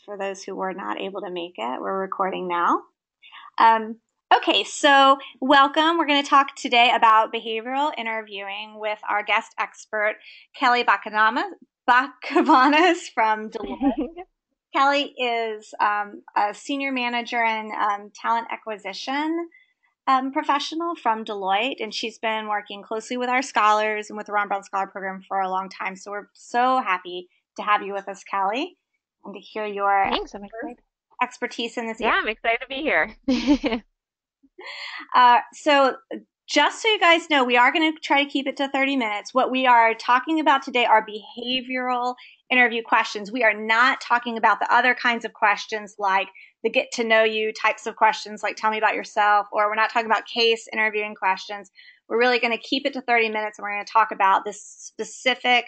for those who were not able to make it. We're recording now. Um, okay, so welcome. We're going to talk today about behavioral interviewing with our guest expert, Kelli Bakopanos from Deloitte. Kelli is a senior manager in talent acquisition professional from Deloitte, and she's been working closely with our scholars and with the Ron Brown Scholar Program for a long time. So we're so happy to have you with us, Kelli, and to hear your Thanks, I'm excited. expertise in this area. Yeah, I'm excited to be here. So just so you guys know, we are going to try to keep it to 30 minutes. What we are talking about today are behavioral interview questions. We are not talking about the other kinds of questions like the get to know you types of questions, like tell me about yourself, or we're not talking about case interviewing questions. We're really going to keep it to 30 minutes and we're going to talk about this specific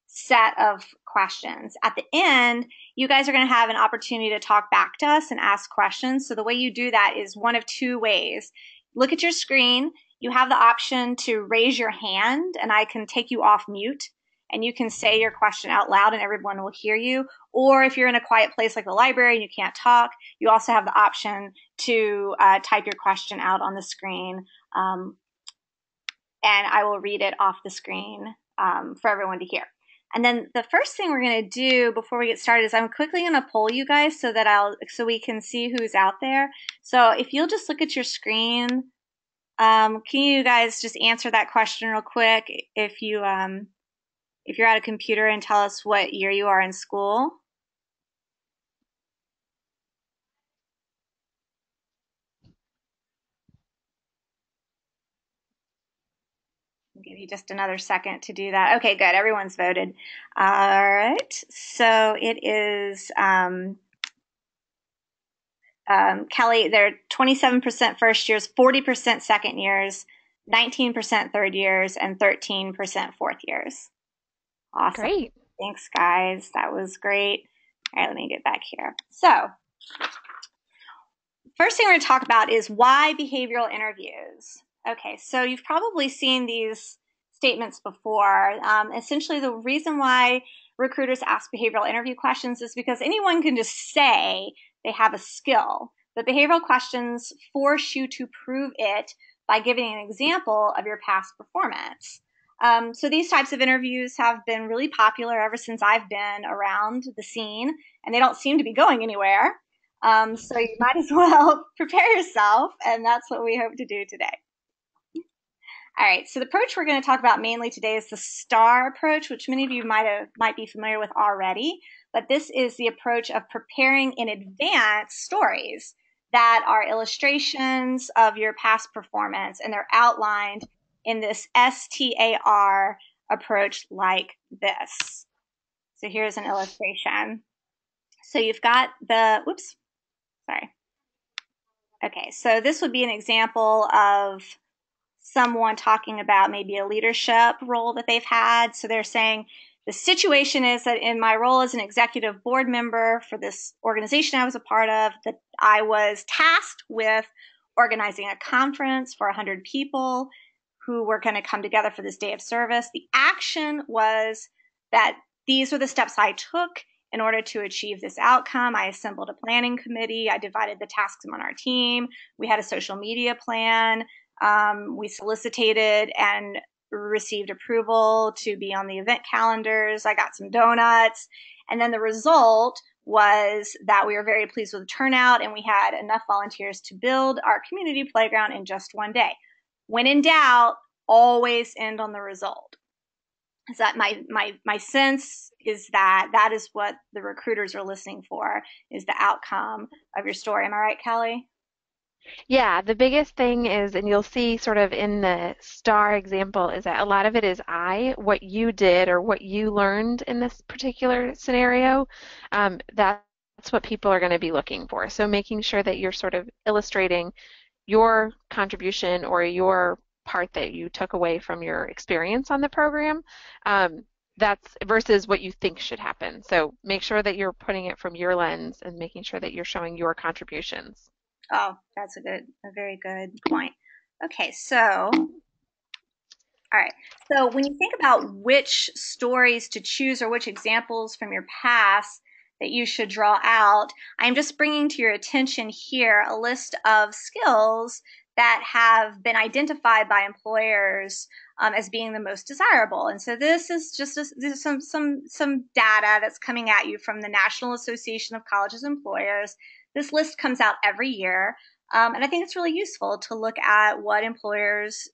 set of questions. At the end, you guys are going to have an opportunity to talk back to us and ask questions. So the way you do that is one of two ways. Look at your screen. You have the option to raise your hand and I can take you off mute and you can say your question out loud and everyone will hear you. Or if you're in a quiet place like the library and you can't talk, you also have the option to type your question out on the screen. And I will read it off the screen for everyone to hear. And then the first thing we're going to do before we get started is I'm quickly going to poll you guys so we can see who's out there. So if you'll just look at your screen, can you guys just answer that question real quick? If you're at a computer, and tell us what year you are in school. I'll give you just another second to do that. Okay, good. Everyone's voted. All right. So it is Kelli, they're 27% first years, 40% second years, 19% third years, and 13% fourth years. Awesome. Great. Thanks, guys. That was great. All right, let me get back here. So, first thing we're going to talk about is why behavioral interviews. Okay, so you've probably seen these statements before. Essentially, the reason why recruiters ask behavioral interview questions is because anyone can just say they have a skill, but behavioral questions force you to prove it by giving an example of your past performance. So these types of interviews have been really popular ever since I've been around the scene, and they don't seem to be going anywhere. So you might as well prepare yourself, and that's what we hope to do today. All right, so the approach we're going to talk about mainly today is the STAR approach, which many of you might be familiar with already. But this is the approach of preparing in advance stories that are illustrations of your past performance, and they're outlined in this STAR approach like this. So here's an illustration. So you've got whoops, sorry. Okay, so this would be an example of someone talking about maybe a leadership role that they've had. So they're saying, the situation is that in my role as an executive board member for this organization I was a part of, that I was tasked with organizing a conference for 100 people who were going to come together for this day of service. The action was that these were the steps I took in order to achieve this outcome. I assembled a planning committee. I divided the tasks among our team. We had a social media plan. We solicited and received approval to be on the event calendars. I got some donuts. And then the result was that we were very pleased with the turnout and we had enough volunteers to build our community playground in just one day. When in doubt, always end on the result. Is that my sense is that is what the recruiters are listening for, is the outcome of your story. Am I right, Kelli? Yeah, the biggest thing is, and you'll see sort of in the star example, is that a lot of it is what you did or what you learned in this particular scenario. That's what people are going to be looking for. So making sure that you're sort of illustrating your contribution or your part that you took away from your experience on the program. That's versus what you think should happen. So make sure that you're putting it from your lens and making sure that you're showing your contributions. Oh, that's a very good point. Okay, so, all right. So when you think about which stories to choose or which examples from your past that you should draw out. I'm just bringing to your attention here a list of skills that have been identified by employers as being the most desirable. And so this is just some data that's coming at you from the National Association of Colleges Employers. This list comes out every year, and I think it's really useful to look at what employers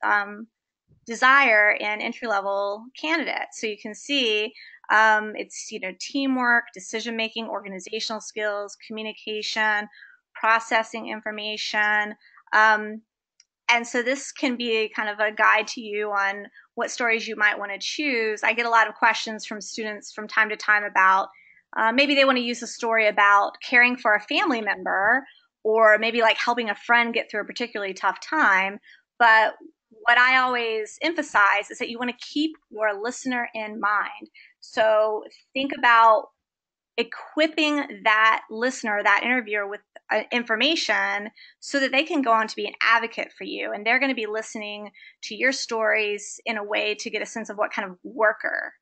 desire in entry-level candidates. So you can see it's teamwork, decision making, organizational skills, communication, processing information. And so this can be kind of a guide to you on what stories you might want to choose. I get a lot of questions from students from time to time about maybe they want to use a story about caring for a family member, or maybe like helping a friend get through a particularly tough time. But what I always emphasize is that you want to keep your listener in mind. So think about equipping that listener, that interviewer, with information so that they can go on to be an advocate for you. And they're going to be listening to your stories in a way to get a sense of what kind of worker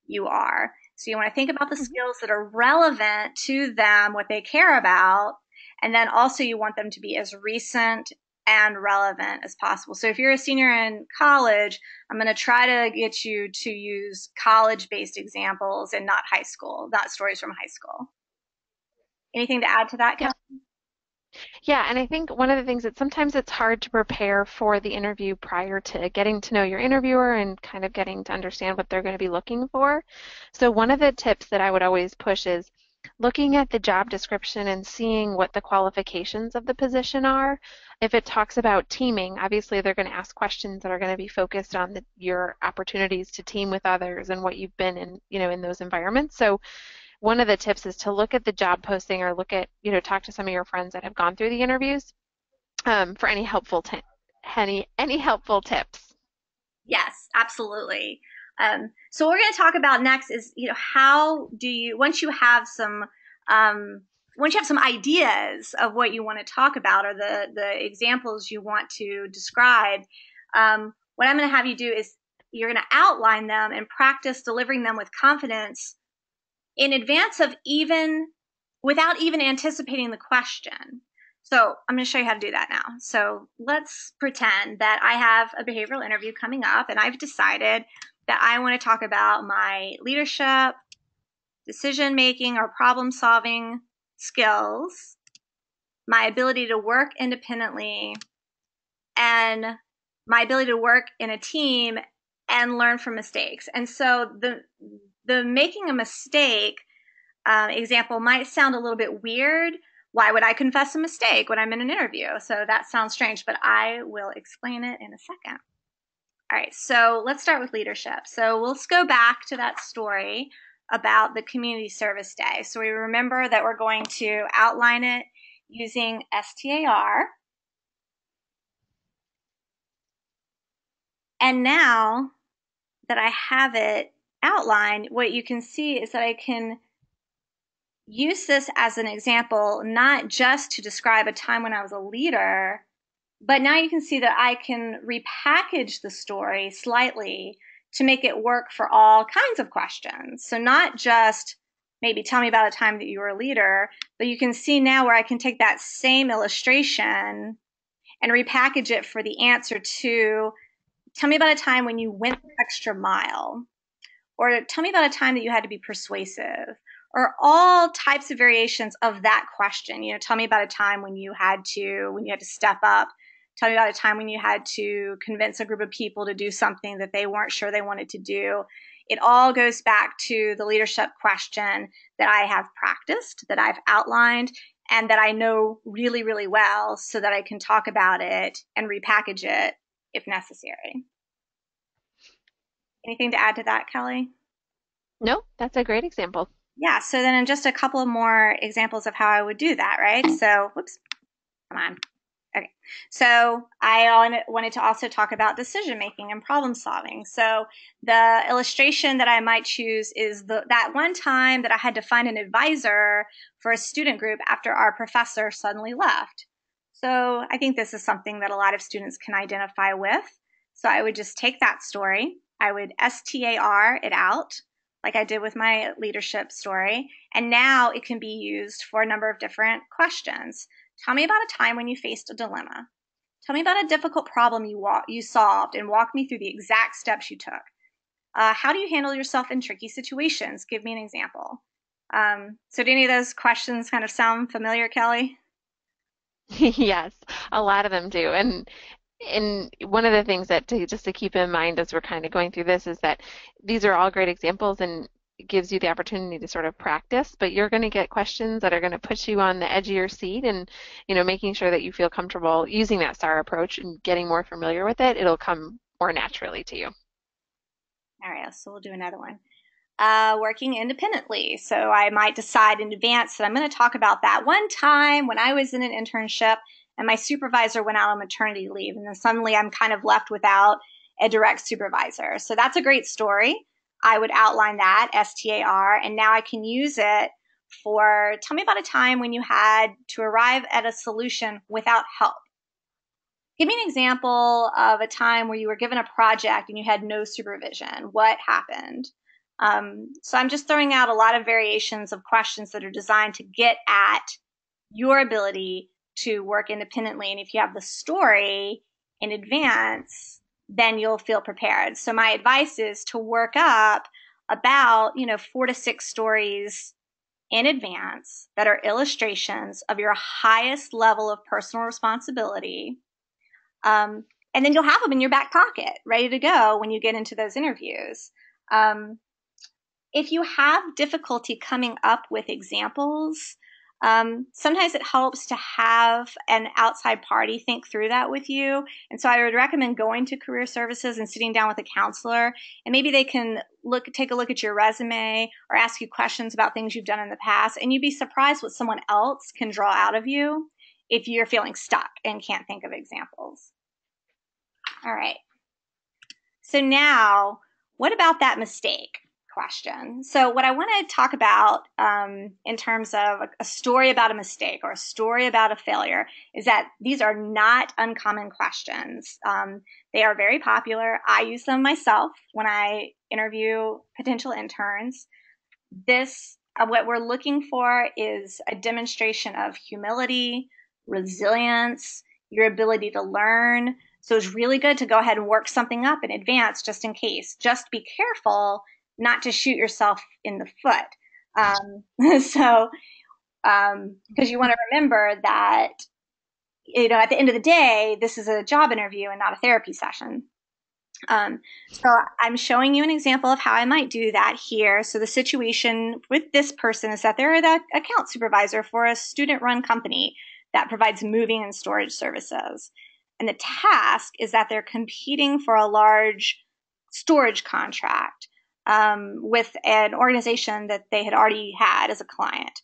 you are. So you want to think about the skills that are relevant to them, what they care about. And then also you want them to be as recent and relevant as possible. So if you're a senior in college, I'm going to try to get you to use college-based examples and not high school, not stories from high school. Anything to add to that, Yeah. Kelli? Yeah, and I think one of the things that sometimes it's hard to prepare for the interview prior to getting to know your interviewer and kind of getting to understand what they're going to be looking for. So one of the tips that I would always push is looking at the job description and seeing what the qualifications of the position are. If it talks about teaming, obviously they're going to ask questions that are going to be focused on your opportunities to team with others and what you've been in, in those environments. So one of the tips is to look at the job posting or look at, talk to some of your friends that have gone through the interviews for any helpful any helpful tips. Yes, absolutely. So what we're going to talk about next is, how do you, um, once you have some ideas of what you want to talk about or the examples you want to describe, what I'm going to have you do is you're going to outline them and practice delivering them with confidence in advance of without even anticipating the question. So I'm going to show you how to do that now. So let's pretend that I have a behavioral interview coming up and I've decided that I want to talk about my leadership, decision making, or problem solving skills, my ability to work independently, and my ability to work in a team and learn from mistakes. And so the making a mistake example might sound a little bit weird. Why would I confess a mistake when I'm in an interview? So that sounds strange, but I will explain it in a second. All right, so let's start with leadership. So let's go back to that story about the community service day. So we remember that we're going to outline it using STAR. And now that I have it outlined, what you can see is that I can use this as an example, not just to describe a time when I was a leader, but now you can see that I can repackage the story slightly to make it work for all kinds of questions. So not just maybe tell me about a time that you were a leader, but you can see now where I can take that same illustration and repackage it for the answer to tell me about a time when you went the extra mile, or tell me about a time that you had to be persuasive, or all types of variations of that question. Tell me about a time when you had to step up. Tell me about a time when you had to convince a group of people to do something that they weren't sure they wanted to do. It all goes back to the leadership question that I have practiced, that I've outlined, and that I know really, really well so that I can talk about it and repackage it if necessary. Anything to add to that, Kelli? No, that's a great example. Yeah, so then in just a couple more examples of how I would do that, right? So, whoops, come on. Okay, so I wanted to also talk about decision making and problem solving. So the illustration that I might choose is that one time that I had to find an advisor for a student group after our professor suddenly left. So I think this is something that a lot of students can identify with. So I would just take that story, I would STAR it out, like I did with my leadership story. And now it can be used for a number of different questions. Tell me about a time when you faced a dilemma. Tell me about a difficult problem you solved and walk me through the exact steps you took. How do you handle yourself in tricky situations? Give me an example. So do any of those questions kind of sound familiar, Kelly? Yes, a lot of them do. And one of the things that just to keep in mind as we're kind of going through this is that these are all great examples and it gives you the opportunity to sort of practice, but you're going to get questions that are going to put you on the edge of your seat and, making sure that you feel comfortable using that STAR approach and getting more familiar with it, it'll come more naturally to you. All right, so we'll do another one. Working independently. So I might decide in advance that I'm going to talk about that one time when I was in an internship and my supervisor went out on maternity leave. And then suddenly I'm kind of left without a direct supervisor. So that's a great story. I would outline that, STAR, and now I can use it for tell me about a time when you had to arrive at a solution without help. Give me an example of a time where you were given a project and you had no supervision. What happened? So I'm just throwing out a lot of variations of questions that are designed to get at your ability to work independently. And if you have the story in advance, then you'll feel prepared. So my advice is to work up about, 4 to 6 stories in advance that are illustrations of your highest level of personal responsibility. And then you'll have them in your back pocket, ready to go when you get into those interviews. If you have difficulty coming up with examples, sometimes it helps to have an outside party think through that with you. And so I would recommend going to career services and sitting down with a counselor, and maybe they can take a look at your resume or ask you questions about things you've done in the past. And you'd be surprised what someone else can draw out of you if you're feeling stuck and can't think of examples. All right. So now, what about that mistake question? So what I want to talk about in terms of a story about a mistake or a story about a failure is that these are not uncommon questions. They are very popular. I use them myself when I interview potential interns. What we're looking for is a demonstration of humility, resilience, your ability to learn. So it's really good to go ahead and work something up in advance just in case. Just be careful not to shoot yourself in the foot. Because you want to remember that, at the end of the day, this is a job interview and not a therapy session. So I'm showing you an example of how I might do that here. So the situation with this person is that they're the account supervisor for a student-run company that provides moving and storage services. And the task is that they're competing for a large storage contract with an organization that they had already had as a client.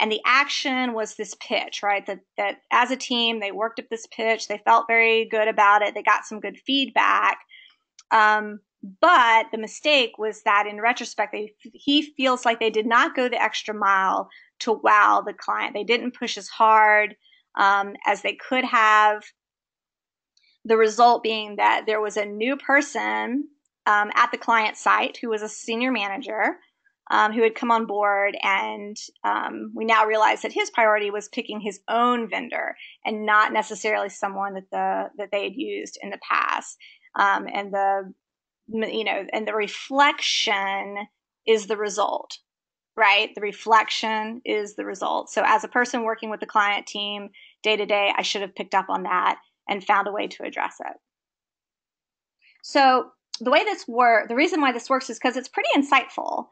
And the action was this pitch, right? That as a team, they worked up this pitch. They felt very good about it. They got some good feedback. But the mistake was that in retrospect, he feels like they did not go the extra mile to wow the client. They didn't push as hard as they could have. The result being that there was a new person at the client site who was a senior manager who had come on board, and we now realize that his priority was picking his own vendor and not necessarily someone that they had used in the past. And the reflection is the result, right? The reflection is the result. So as a person working with the client team day to day, I should have picked up on that and found a way to address it. So the reason why this works is because it's pretty insightful.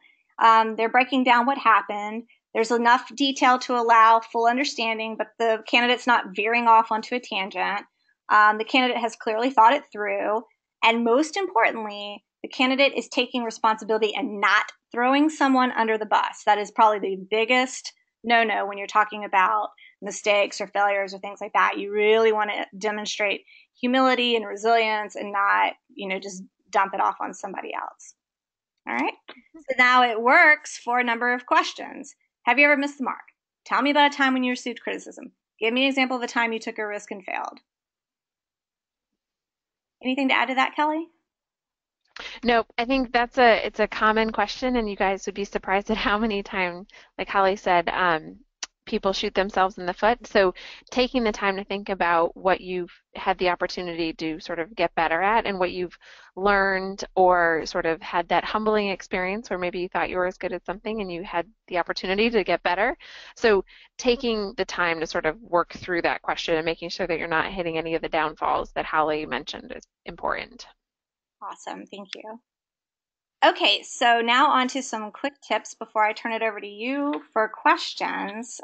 They're breaking down what happened. There's enough detail to allow full understanding, but the candidate's not veering off onto a tangent. The candidate has clearly thought it through. And most importantly, the candidate is taking responsibility and not throwing someone under the bus. That is probably the biggest no-no when you're talking about mistakes or failures or things like that. You really want to demonstrate humility and resilience and not, just dump it off on somebody else. All right. So now it works for a number of questions. Have you ever missed the mark? Tell me about a time when you received criticism. Give me an example of a time you took a risk and failed. Anything to add to that, Kelly? Nope, I think it's a common question, and you guys would be surprised at how many times, like Holly said, people shoot themselves in the foot. So taking the time to think about what you've had the opportunity to sort of get better at and what you've learned or sort of had that humbling experience where maybe you thought you were as good at something and you had the opportunity to get better. So taking the time to sort of work through that question and making sure that you're not hitting any of the downfalls that Holly mentioned is important. Awesome. Thank you. Okay, so now on to some quick tips before I turn it over to you for questions.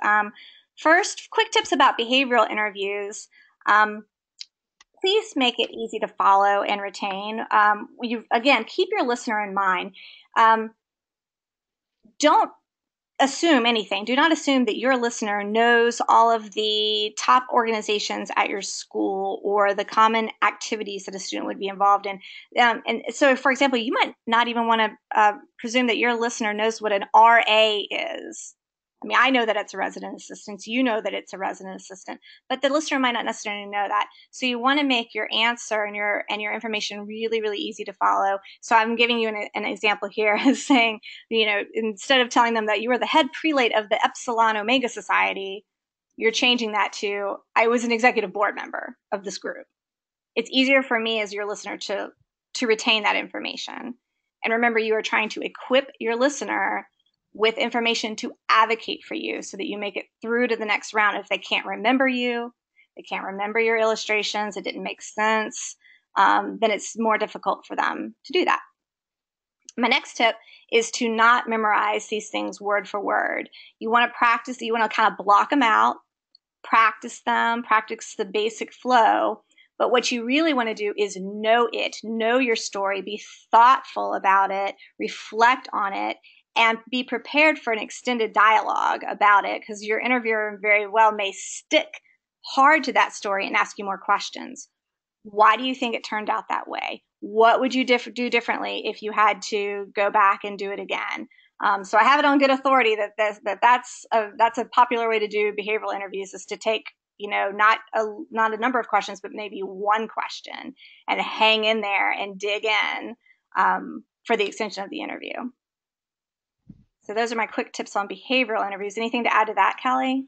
First, quick tips about behavioral interviews. Um, Please make it easy to follow and retain. Again, keep your listener in mind. Um, don't assume anything. Do not assume that your listener knows all of the top organizations at your school or the common activities that a student would be involved in. And so, for example, you might not even want to presume that your listener knows what an RA is. I mean, I know that it's a resident assistant. You know that it's a resident assistant, but the listener might not necessarily know that. So you want to make your answer and your information really, really easy to follow. So I'm giving you an example here as saying, instead of telling them that you were the head prelate of the Epsilon Omega Society, you're changing that to, I was an executive board member of this group. It's easier for me as your listener to retain that information. And remember, you are trying to equip your listener with information to advocate for you so that you make it through to the next round. If they can't remember you, they can't remember your illustrations, it didn't make sense, then it's more difficult for them to do that. My next tip is to not memorize these things word for word. You want to practice, you want to kind of block them out, practice them, practice the basic flow. But what you really want to do is know it, know your story, be thoughtful about it, reflect on it, and be prepared for an extended dialogue about it, because your interviewer very well may stick hard to that story and ask you more questions. Why do you think it turned out that way? What would you do differently if you had to go back and do it again? So I have it on good authority that that's a popular way to do behavioral interviews, is to take, not a number of questions, but maybe one question and hang in there and dig in for the extension of the interview. So those are my quick tips on behavioral interviews. Anything to add to that, Kelli?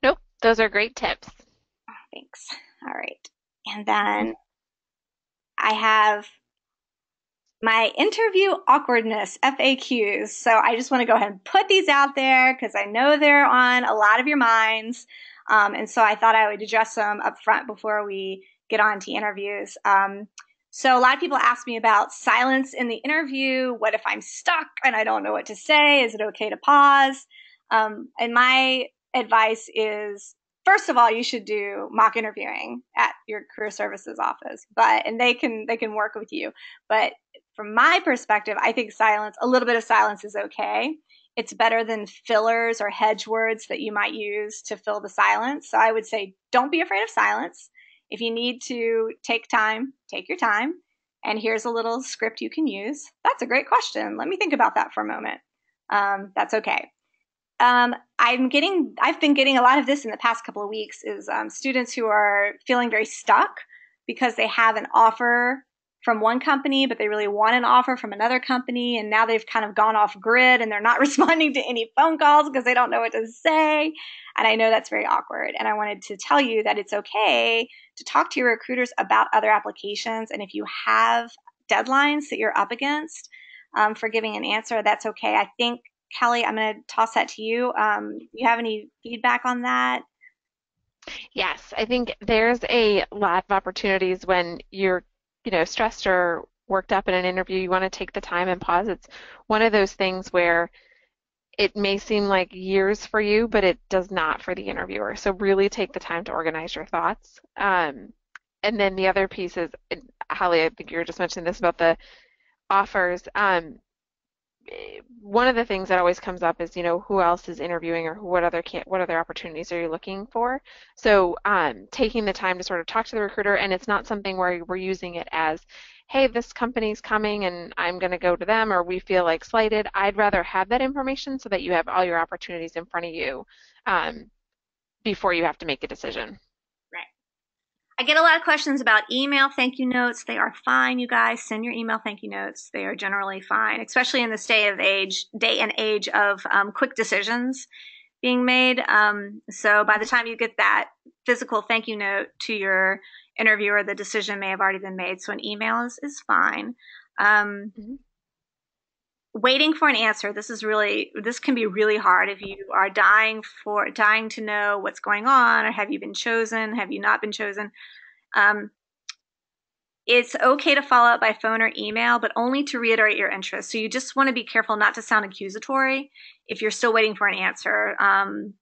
Nope, those are great tips. Thanks. All right. And then I have my interview awkwardness FAQs. So I just want to go ahead and put these out there because I know they're on a lot of your minds. And so I thought I would address them up front before we get on to interviews. So a lot of people ask me about silence in the interview. What if I'm stuck and I don't know what to say? Is it okay to pause? And my advice is, first of all, you should do mock interviewing at your career services office, and they can work with you. But from my perspective, I think a little bit of silence is okay. It's better than fillers or hedge words that you might use to fill the silence. So I would say, don't be afraid of silence. If you need to take time, take your time. And here's a little script you can use. That's a great question. Let me think about that for a moment. That's okay. I've been getting a lot of this in the past couple of weeks, is students who are feeling very stuck because they have an offer from one company, but they really want an offer from another company. And now they've kind of gone off grid and they're not responding to any phone calls because they don't know what to say. And I know that's very awkward. And I wanted to tell you that it's okay to talk to your recruiters about other applications. And if you have deadlines that you're up against for giving an answer, that's okay. I think, Kelli, I'm going to toss that to you. You have any feedback on that? Yes, I think there's a lot of opportunities when you're, stressed or worked up in an interview. You want to take the time and pause. It's one of those things where it may seem like years for you, but it does not for the interviewer. So really take the time to organize your thoughts. And then the other piece is, Holly, I think you were just mentioning this about the offers. One of the things that always comes up is, who else is interviewing, or what other opportunities are you looking for? So taking the time to sort of talk to the recruiter, and it's not something where we're using it as, hey, this company's coming and I'm going to go to them, or we feel like slighted. I'd rather have that information so that you have all your opportunities in front of you before you have to make a decision. Right. I get a lot of questions about email thank you notes. They are fine, you guys. Send your email thank you notes. They are generally fine, especially in this day and age of quick decisions being made. So by the time you get that physical thank you note to your interviewer, the decision may have already been made. So an email is fine. Um, Mhm. Waiting for an answer. This can be really hard if you are dying to know what's going on, or have you been chosen? Have you not been chosen? Um, it's okay to follow up by phone or email, but only to reiterate your interest. So you just want to be careful not to sound accusatory if you're still waiting for an answer.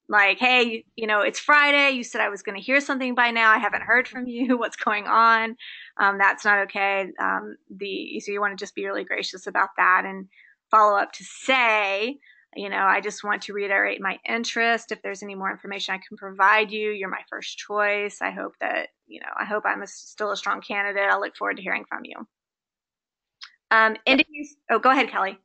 Like, hey, it's Friday. You said I was going to hear something by now. I haven't heard from you. What's going on? That's not okay. So you want to just be really gracious about that and follow up to say, I just want to reiterate my interest. If there's any more information I can provide you, you're my first choice. I hope I'm still a strong candidate. I look forward to hearing from you. Yep. Interviews. Oh, go ahead, Kelly.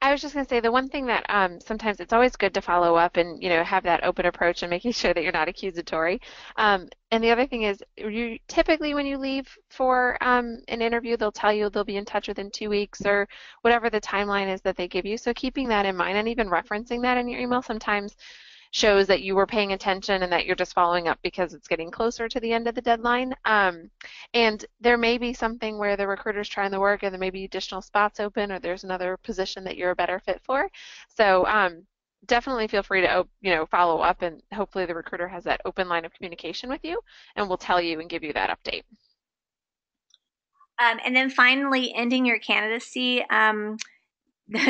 I was just going to say the one thing that sometimes it's always good to follow up and have that open approach and making sure that you're not accusatory. And the other thing is, you typically when you leave for an interview, they'll tell you they'll be in touch within 2 weeks or whatever the timeline is that they give you. So keeping that in mind and even referencing that in your email sometimes shows that you were paying attention and that you're just following up because it's getting closer to the end of the deadline. And there may be something where the recruiter's trying the work and there may be additional spots open or there's another position that you're a better fit for. So definitely feel free to follow up and hopefully the recruiter has that open line of communication with you and will tell you and give you that update. And then finally, ending your candidacy.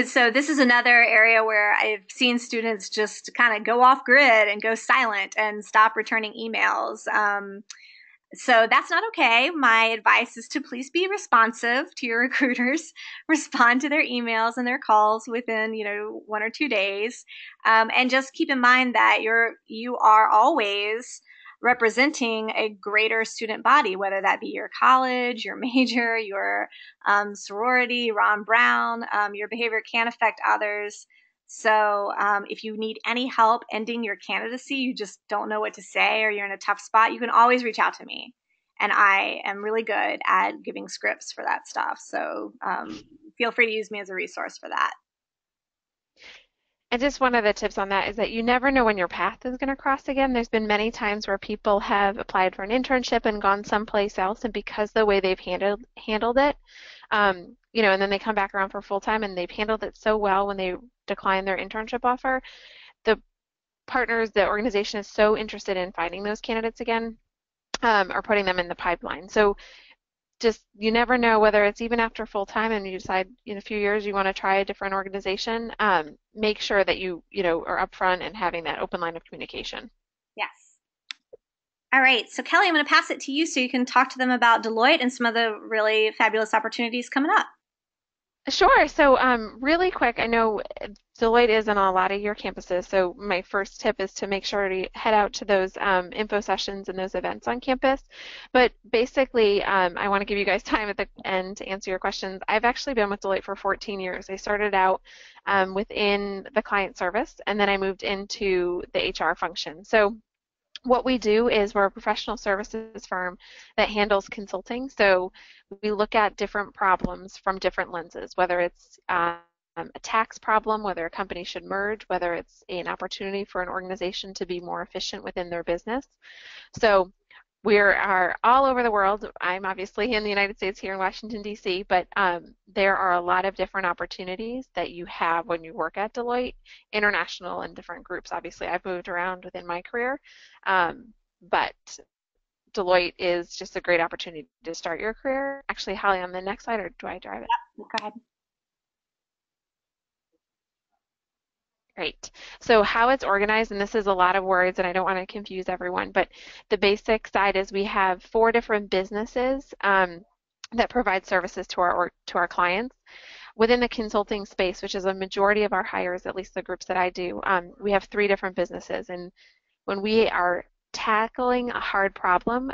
So this is another area where I've seen students just kind of go off grid and go silent and stop returning emails. So that's not okay. My advice is to please be responsive to your recruiters, respond to their emails and their calls within, 1 or 2 days, and just keep in mind that you are always representing a greater student body, whether that be your college, your major, your sorority, Ron Brown. Your behavior can affect others. So if you need any help ending your candidacy, you just don't know what to say, or you're in a tough spot, you can always reach out to me. And I am really good at giving scripts for that stuff. So feel free to use me as a resource for that. And just one of the tips on that is that you never know when your path is going to cross again. There's been many times where people have applied for an internship and gone someplace else, and because the way they've handled it, and then they come back around for full time and they've handled it so well when they decline their internship offer, the the organization is so interested in finding those candidates again, or putting them in the pipeline. So just you never know whether it's even after full time and you decide in a few years you want to try a different organization. Make sure that you are upfront and having that open line of communication. Yes. All right. So, Kelly, I'm going to pass it to you so you can talk to them about Deloitte and some of the really fabulous opportunities coming up. Sure. So, really quick, I know Deloitte is on a lot of your campuses, so my first tip is to make sure to head out to those info sessions and those events on campus. But basically, I want to give you guys time at the end to answer your questions. I've actually been with Deloitte for 14 years. I started out within the client service, and then I moved into the HR function. So what we do is we're a professional services firm that handles consulting. So we look at different problems from different lenses, whether it's a tax problem, whether a company should merge, whether it's an opportunity for an organization to be more efficient within their business. So we are all over the world. I'm obviously in the United States here in Washington, D.C., but there are a lot of different opportunities that you have when you work at Deloitte, international and different groups. Obviously, I've moved around within my career, but Deloitte is just a great opportunity to start your career. Actually, Holly, on the next slide, or do I drive it? Go ahead. Great. So how it's organized, and this is a lot of words, and I don't want to confuse everyone, but the basic side is we have 4 different businesses that provide services to our clients. Within the consulting space, which is a majority of our hires, at least the groups that I do, we have 3 different businesses, and when we are tackling a hard problem,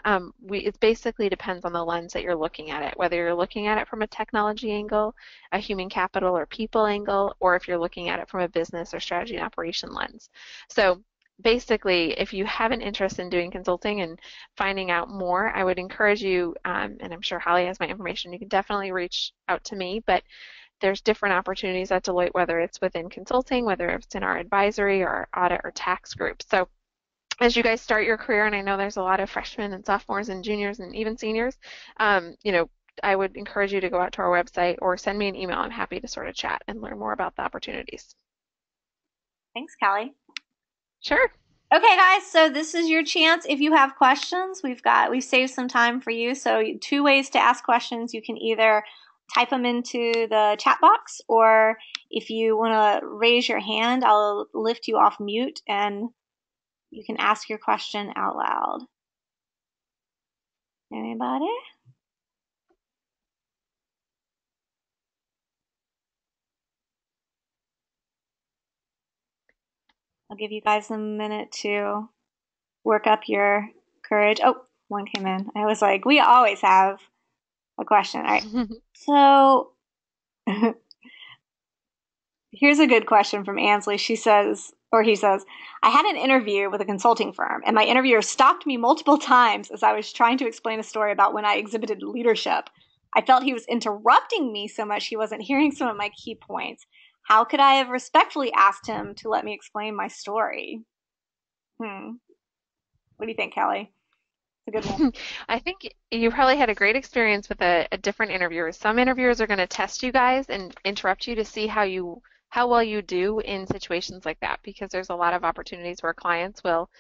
it basically depends on the lens that you're looking at it, whether you're looking at it from a technology angle, a human capital or people angle, or if you're looking at it from a business or strategy and operation lens. So basically, if you have an interest in doing consulting and finding out more, I would encourage you, and I'm sure Holly has my information, you can definitely reach out to me, but there's different opportunities at Deloitte, whether it's within consulting, whether it's in our advisory or our audit or tax group. So as you guys start your career, and I know there's a lot of freshmen and sophomores and juniors and even seniors, you know, I would encourage you to go out to our website or send me an email. I'm happy to sort of chat and learn more about the opportunities. Thanks, Kelly. Sure. Okay, guys, so this is your chance. If you have questions, we've saved some time for you. So two ways to ask questions. You can either type them into the chat box, or if you want to raise your hand, I'll lift you off mute and you can ask your question out loud. Anybody? I'll give you guys a minute to work up your courage. Oh, one came in. I was like, we always have a question. All right. So here's a good question from Ansley. She says, or he says, I had an interview with a consulting firm, and my interviewer stopped me multiple times as I was trying to explain a story about when I exhibited leadership. I felt he was interrupting me so much he wasn't hearing some of my key points. How could I have respectfully asked him to let me explain my story? What do you think, Kelly? It's a good one. I think you probably had a great experience with a different interviewer. Some interviewers are going to test you guys and interrupt you to see how well you do in situations like that, because there's a lot of opportunities where clients will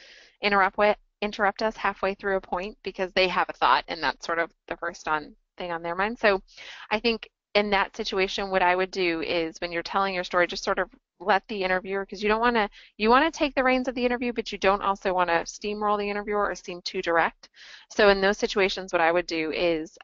interrupt us halfway through a point because they have a thought, and that's sort of the first thing on their mind. So I think in that situation, what I would do is when you're telling your story, just sort of let the interviewer, because you want to take the reins of the interview, but you don't also want to steamroll the interviewer or seem too direct. So in those situations, what I would do is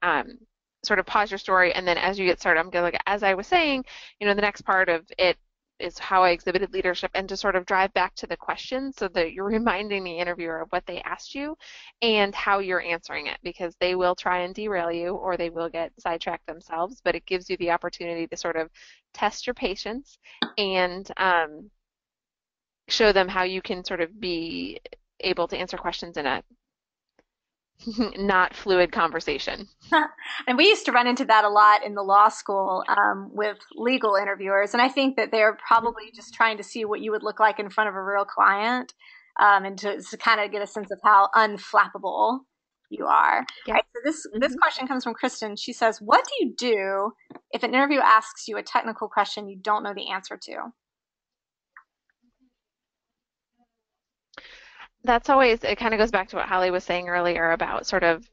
sort of pause your story, and then as you get started, I'm going to look, as I was saying, the next part of it is how I exhibited leadership, and to sort of drive back to the question so that you're reminding the interviewer of what they asked you and how you're answering it, because they will try and derail you or they will get sidetracked themselves, but it gives you the opportunity to sort of test your patience and show them how you can sort of be able to answer questions in a not fluid conversation. And we used to run into that a lot in the law school with legal interviewers. And I think that they're probably just trying to see what you would look like in front of a real client, and to kind of get a sense of how unflappable you are. All Yeah. right, so this question comes from Kristen. She says, what do you do if an interview asks you a technical question you don't know the answer to? That's always, it kind of goes back to what Holly was saying earlier about sort of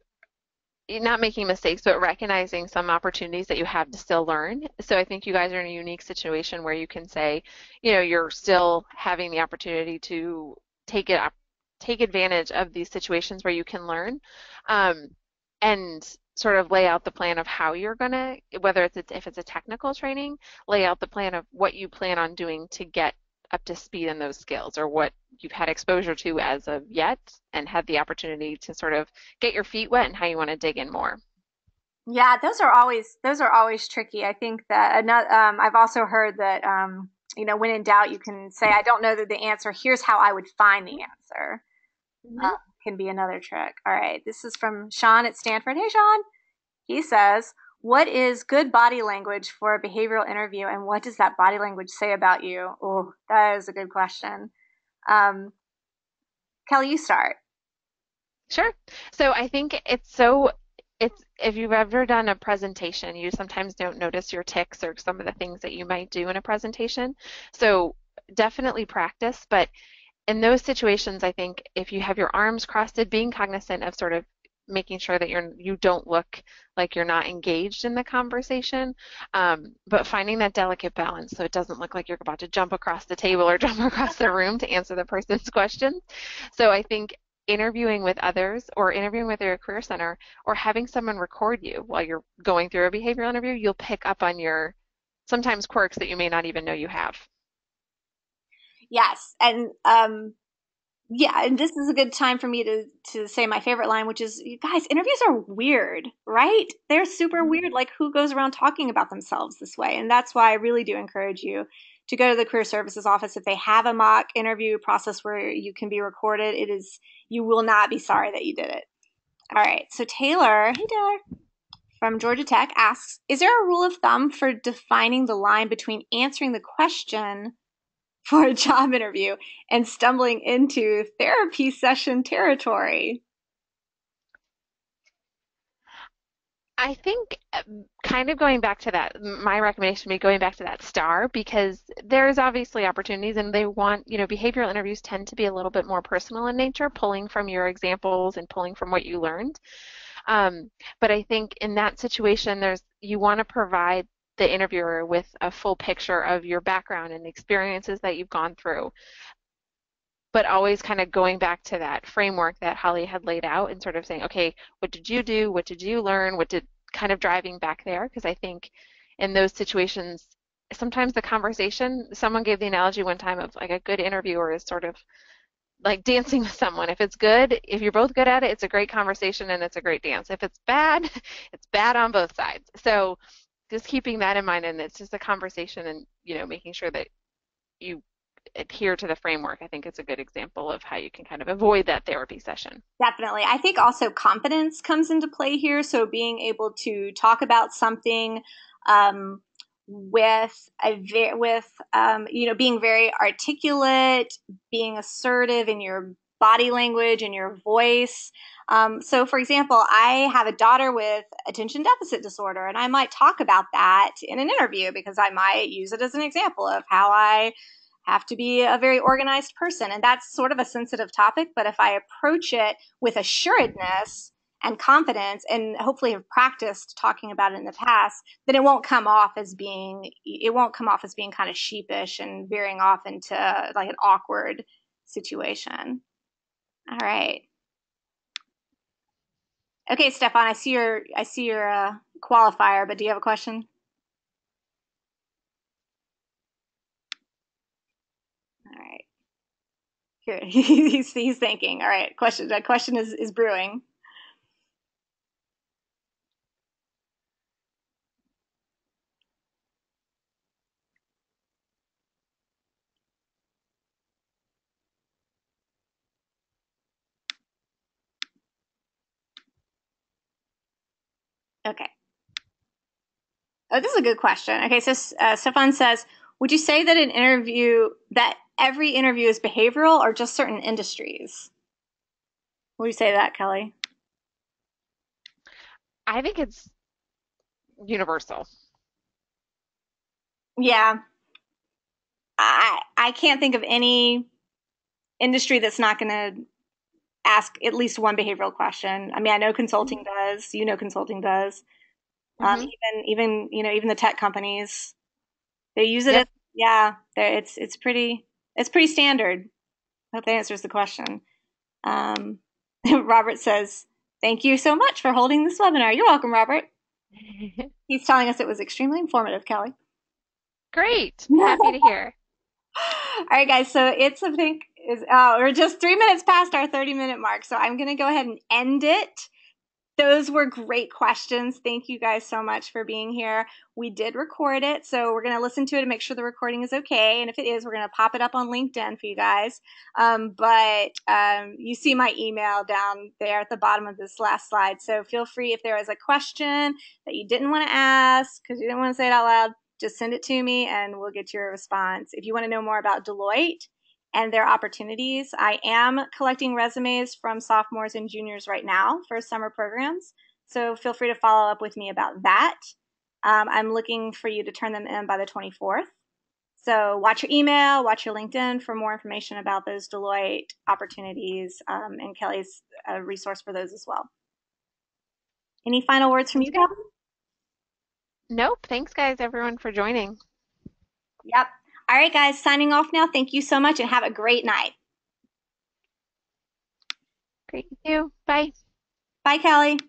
not making mistakes, but recognizing some opportunities that you have to still learn. So I think you guys are in a unique situation where you can say, you're still having the opportunity to take it up, take advantage of these situations where you can learn, and sort of lay out the plan of how you're gonna, whether if it's a technical training, lay out the plan of what you plan on doing to get up to speed in those skills, or what you've had exposure to as of yet and had the opportunity to sort of get your feet wet and how you want to dig in more. Yeah, those are always tricky. I think that I've also heard that when in doubt, you can say, "I don't know the answer. Here's how I would find the answer." Mm-hmm. Can be another trick. All right, this is from Sean at Stanford. Hey, Sean. He says, "What is good body language for a behavioral interview, and what does that body language say about you?" Oh, that is a good question. Um, Kelly, you start. Sure. So I think it's if you've ever done a presentation, you sometimes don't notice your tics or some of the things that you might do in a presentation. So definitely practice, but in those situations, I think if you have your arms crossed, being cognizant of sort of making sure that you don't look like you're not engaged in the conversation, but finding that delicate balance so it doesn't look like you're about to jump across the table or jump across the room to answer the person's questions. So I think interviewing with others or interviewing with your career center or having someone record you while you're going through a behavioral interview, you'll pick up on your sometimes quirks that you may not even know you have. Yes, and yeah, and this is a good time for me to say my favorite line, which is, you guys, interviews are weird, right? They're super weird. Like, who goes around talking about themselves this way? And that's why I really do encourage you to go to the career services office. If they have a mock interview process where you can be recorded, you will not be sorry that you did it. All right. So Taylor, hey Taylor, from Georgia Tech asks, is there a rule of thumb for defining the line between answering the question for a job interview and stumbling into therapy session territory? I think kind of going back to that, my recommendation would be going back to that star because there's obviously opportunities and they want, behavioral interviews tend to be a little bit more personal in nature, pulling from your examples and pulling from what you learned. Um, but I think in that situation, you want to provide the interviewer with a full picture of your background and the experiences that you've gone through, but always kind of going back to that framework that Holly had laid out and sort of saying, okay, what did you do? What did you learn? What did kind of driving back there? Because I think in those situations, sometimes the conversation, someone gave the analogy one time of like a good interviewer is sort of like dancing with someone. If it's good, if you're both good at it, it's a great conversation and it's a great dance. If it's bad, it's bad on both sides. So just keeping that in mind, and it's just a conversation and, making sure that you adhere to the framework, I think is a good example of how you can kind of avoid that therapy session. Definitely. I think also confidence comes into play here. So being able to talk about something um, being very articulate, being assertive in your body language and your voice. So, for example, I have a daughter with attention deficit disorder, and I might talk about that in an interview because I might use it as an example of how I have to be a very organized person. And that's sort of a sensitive topic. But if I approach it with assuredness and confidence and hopefully have practiced talking about it in the past, then it won't come off as being kind of sheepish and veering off into like an awkward situation. All right. Okay, Stefan, I see your qualifier, but do you have a question? All right. Here, he's thinking. All right, that question is brewing. Okay. Oh, this is a good question. Okay, so Stefan says, would you say that every interview is behavioral or just certain industries? What do you say to that, Kelly? I think it's universal. Yeah, I can't think of any industry that's not going to ask at least one behavioral question. I mean, I know consulting does. You know, consulting does. Mm-hmm. Even the tech companies, they use it as Yep. yeah. It's pretty standard. I hope that answers the question. Um, Robert says, "Thank you so much for holding this webinar." You're welcome, Robert. He's telling us it was extremely informative, Kelly. Great. Happy to hear. All right, guys. So I think we're just 3 minutes past our 30-minute mark. So I'm going to go ahead and end it. Those were great questions. Thank you guys so much for being here. We did record it, so we're going to listen to it and make sure the recording is okay. And if it is, we're going to pop it up on LinkedIn for you guys. But you see my email down there at the bottom of this last slide. So feel free if there is a question that you didn't want to ask because you didn't want to say it out loud, just send it to me and we'll get your response. If you want to know more about Deloitte and their opportunities, I am collecting resumes from sophomores and juniors right now for summer programs. So feel free to follow up with me about that. I'm looking for you to turn them in by the 24th. So watch your email, watch your LinkedIn for more information about those Deloitte opportunities and Kelly's resource for those as well. Any final words from Sounds you, good. Kelly? Nope. Thanks, guys, everyone, for joining. Yep. All right, guys, signing off now. Thank you so much and have a great night. Great. Thank you. Bye. Bye, Kelly.